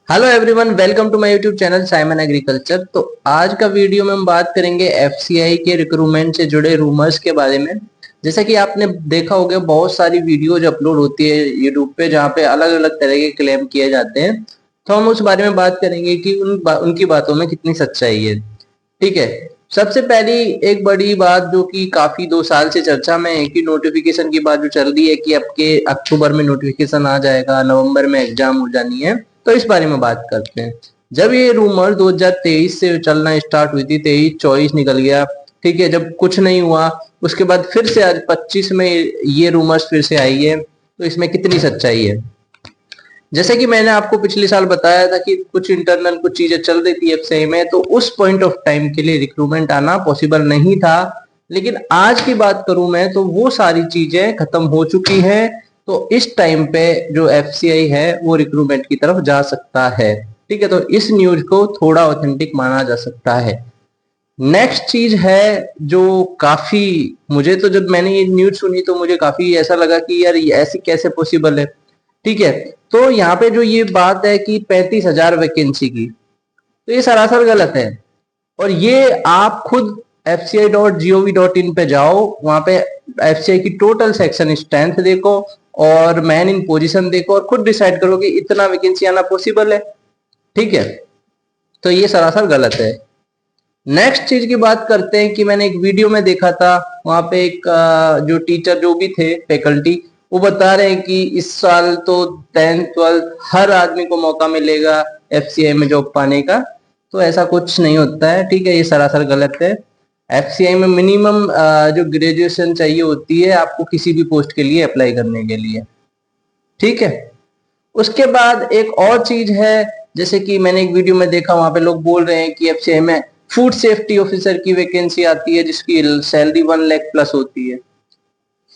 Hello everyone, welcome to my YouTube channel Simon agriculture. तो आज का वीडियो में हम बात करेंगे एफसीआई के रिक्रूटमेंट से जुड़े रूमर्स के बारे में। जैसा कि आपने देखा होगा, बहुत सारी वीडियोज अपलोड होती है यूट्यूब पे जहाँ पे अलग अलग तरह के क्लेम किए जाते हैं। तो हम उस बारे में बात करेंगे कि उनकी बातों में कितनी सच्चाई है। ठीक है। सबसे पहली एक बड़ी बात जो कि काफी 2 साल से चर्चा में है कि नोटिफिकेशन की बात जो चल रही है कि आपके अक्टूबर में नोटिफिकेशन आ जाएगा, नवंबर में एग्जाम हो जानी है। तो इस बारे में बात करते हैं। जब ये रूमर 2023 से चलना स्टार्ट हुई थी, 23-24 निकल गया। ठीक है, जब कुछ नहीं हुआ उसके बाद फिर से आज 25 में ये रूमर्स फिर से आई है। तो इसमें कितनी सच्चाई है? जैसे कि मैंने आपको पिछले साल बताया था कि कुछ इंटरनल कुछ चीजें चल रही थी एफसीआई में, तो उस पॉइंट ऑफ टाइम के लिए रिक्रूटमेंट आना पॉसिबल नहीं था। लेकिन आज की बात करूं मैं तो वो सारी चीजें खत्म हो चुकी हैं। तो इस टाइम पे जो एफसीआई है वो रिक्रूटमेंट की तरफ जा सकता है। ठीक है, तो इस न्यूज को थोड़ा ऑथेंटिक माना जा सकता है। नेक्स्ट चीज है जो काफी, मुझे तो जब मैंने ये न्यूज सुनी तो मुझे काफी ऐसा लगा कि यार ये ऐसी कैसे पॉसिबल है। ठीक है, तो यहाँ पे जो ये बात है कि 35,000 वैकेंसी की, तो ये सरासर गलत है। और ये आप खुद fci.gov.in पे जाओ, वहां पे एफसीआई की टोटल सेक्शन स्ट्रेंथ देखो और मैन इन पोजीशन देखो और खुद डिसाइड करो कि इतना वैकेंसी आना पॉसिबल है। ठीक है, तो ये सरासर गलत है। नेक्स्ट चीज की बात करते हैं कि मैंने एक वीडियो में देखा था, वहां पे एक जो टीचर जो भी थे फैकल्टी, वो बता रहे हैं कि इस साल तो 10th-12th हर आदमी को मौका मिलेगा एफसीआई में जॉब पाने का। तो ऐसा कुछ नहीं होता है। ठीक है, ये सरासर गलत है। एफसीआई में मिनिमम जो ग्रेजुएशन चाहिए होती है आपको किसी भी पोस्ट के लिए अप्लाई करने के लिए। ठीक है, उसके बाद एक और चीज है, जैसे कि मैंने एक वीडियो में देखा, वहां पे लोग बोल रहे हैं कि एफसीआई में फूड सेफ्टी ऑफिसर की वैकेंसी आती है जिसकी सैलरी 1 लाख प्लस होती है।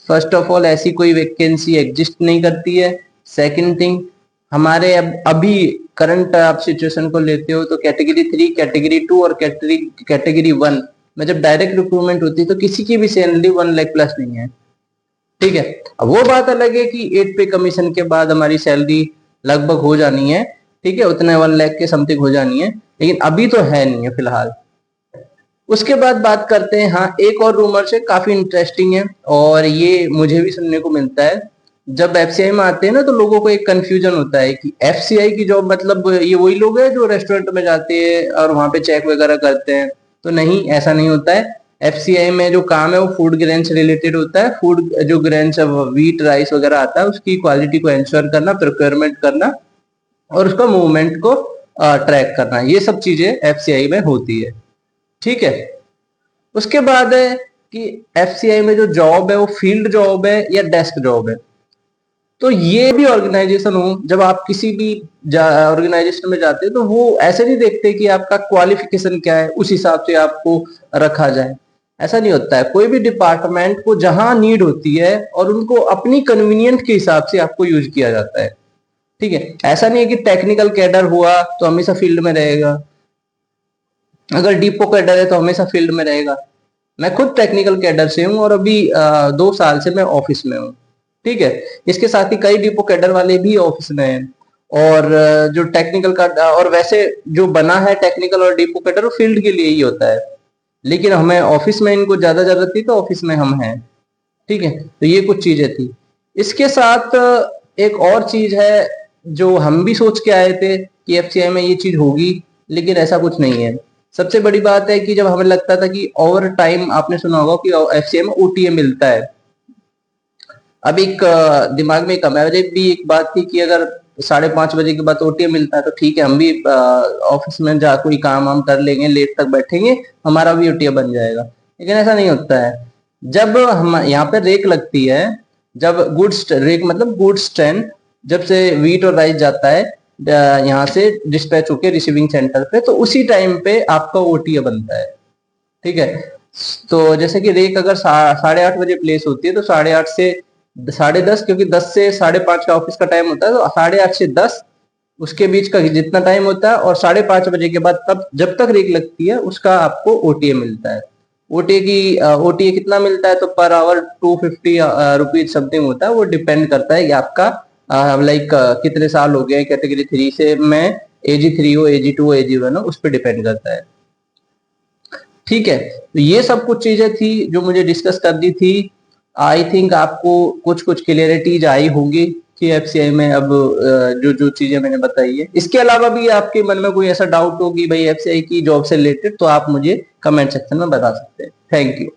फर्स्ट ऑफ ऑल ऐसी कोई वैकेंसी एग्जिस्ट नहीं करती है। सेकंड थिंग, हमारे अभी करंट आप सिचुएशन को लेते हो तो कैटेगरी 3, कैटेगरी 2 और कैटेगरी 1 में जब डायरेक्ट रिक्रूटमेंट होती है तो किसी की भी सैलरी 1 लाख प्लस नहीं है। ठीक है, अब वो बात अलग है कि 8 पे कमीशन के बाद हमारी सैलरी लगभग हो जानी है। ठीक है, उतने 1 लाख के समथिंग हो जानी है, लेकिन अभी तो है नहीं है फिलहाल। उसके बाद बात करते हैं, हाँ एक और रूमर से काफी इंटरेस्टिंग है और ये मुझे भी सुनने को मिलता है। जब एफसीआई में आते हैं ना तो लोगों को एक कंफ्यूजन होता है कि एफसीआई की जॉब मतलब ये वही लोग हैं जो रेस्टोरेंट में जाते हैं और वहां पे चेक वगैरह करते हैं। तो नहीं, ऐसा नहीं होता है। एफसीआई में जो काम है वो फूड ग्रेन से रिलेटेड होता है। फूड जो ग्रेन व्हीट राइस वगैरह आता है उसकी क्वालिटी को इंश्योर करना, प्रोक्योरमेंट करना और उसका मूवमेंट को ट्रैक करना, ये सब चीजें एफसीआई में होती है। ठीक है, उसके बाद है कि एफसीआई में जो जॉब है वो फील्ड जॉब है या डेस्क जॉब है। तो ये भी ऑर्गेनाइजेशन हो, जब आप किसी भी ऑर्गेनाइजेशन में जाते हैं तो वो ऐसे नहीं देखते कि आपका क्वालिफिकेशन क्या है उस हिसाब से आपको रखा जाए। ऐसा नहीं होता है। कोई भी डिपार्टमेंट को जहां नीड होती है और उनको अपनी कन्वीनियंट के हिसाब से आपको यूज किया जाता है। ठीक है, ऐसा नहीं है कि टेक्निकल कैडर हुआ तो हमेशा फील्ड में रहेगा, अगर डिपो कैडर है तो हमेशा फील्ड में रहेगा। मैं खुद टेक्निकल कैडर से हूँ और अभी 2 साल से मैं ऑफिस में हूँ। ठीक है, इसके साथ ही कई डिपो कैडर वाले भी ऑफिस में हैं। और जो टेक्निकल का और वैसे जो बना है टेक्निकल और डिपो कैडर वो फील्ड के लिए ही होता है, लेकिन हमें ऑफिस में इनको ज्यादा जरूरत थी तो ऑफिस में हम हैं। ठीक है, तो ये कुछ चीजें थी। इसके साथ एक और चीज है जो हम भी सोच के आए थे कि एफसीआई में ये चीज होगी, लेकिन ऐसा कुछ नहीं है। सबसे बड़ी बात है कि जब हमें लगता था कि ओवर टाइम, आपने सुना होगा कि एफसीआई में ओटीए मिलता है। अब एक दिमाग में एक हमारे भी एक बात थी कि अगर 5:30 बजे के बाद ओटीए मिलता है तो ठीक है, हम भी ऑफिस में जा कोई काम हम कर लेंगे, लेट तक बैठेंगे, हमारा भी ओटीए बन जाएगा। लेकिन ऐसा नहीं होता है। जब हम यहाँ पे रेक लगती है, जब गुड्स रेक मतलब गुड्स ट्रेन जब से व्हीट और राइस जाता है यहाँ से डिस्पैच होके रिसीविंग सेंटर पे, तो उसी टाइम पे आपका ओटीए बनता है। ठीक है, तो जैसे कि रेक अगर 8:30 बजे प्लेस होती है तो 8:30 से 10:30, क्योंकि 10 से 5:30 का ऑफिस का टाइम होता है, तो 8:30 से 10 उसके बीच का जितना टाइम होता है और 5:30 बजे के बाद तब जब तक रेक लगती है उसका आपको ओटीए मिलता है। ओटीए कितना मिलता है तो पर आवर 250 रुपीज समथिंग होता है। वो डिपेंड करता है कि आपका लाइक कितने साल हो गए कैटेगरी 3 से में AG3 हो, AG2 हो, AG1 हो, उस पर डिपेंड करता है। ठीक है, तो ये सब कुछ चीजें थी जो मुझे डिस्कस करनी थी। आई थिंक आपको कुछ कुछ क्लियरिटीज आई होंगी कि एफसीआई में अब जो जो चीजें मैंने बताई है। इसके अलावा भी आपके मन में कोई ऐसा डाउट हो कि भाई एफसीआई की जॉब से रिलेटेड, तो आप मुझे कमेंट सेक्शन में बता सकते हैं। Thank you.